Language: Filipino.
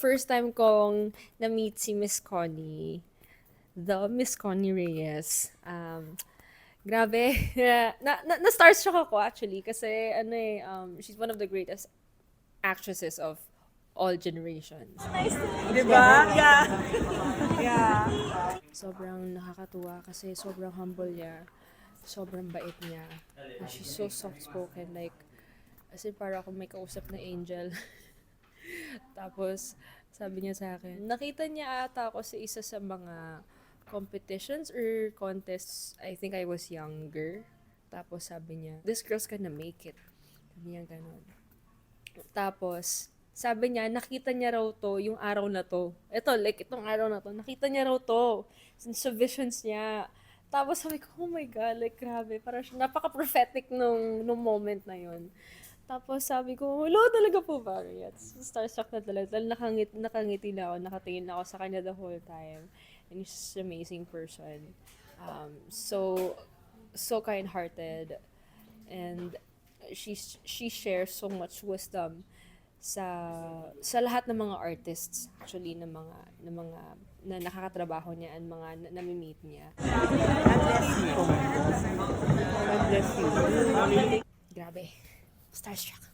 First time kong na-meet si Miss Connie, the Miss Connie Reyes. Grabe. Na-starstruck ako actually kasi she's one of the greatest actresses of all generations. Diba? Yeah. Yeah. Sobrang nakakatuwa kasi sobrang humble niya. Sobrang bait niya. And she's so soft-spoken. Like, as in para akong may kausap na angel. Tapos, sabi niya sa akin, nakita niya ata ako sa isa sa mga competitions or contests. I think I was younger. Tapos sabi niya, this girl's gonna make it. Sabi niya ganun. Tapos, sabi niya, nakita niya raw to, yung araw na to. Itong araw na to, nakita niya raw to. Sa visions niya. Tapos sabi ko, oh my God, like grabe. Parang napaka-prophetic nung moment na yun. Tapos sabi ko, hello talaga po ba? Yes. Starstruck na talaga. Nakangiti na ako, nakatingin na ako sa kanya the whole time. And he's an amazing person. So kind-hearted. And she shares so much wisdom sa lahat ng mga artists actually na nakakatrabaho niya and mga nami-meet niya. God bless you. God bless you. Grabe. Starstruck.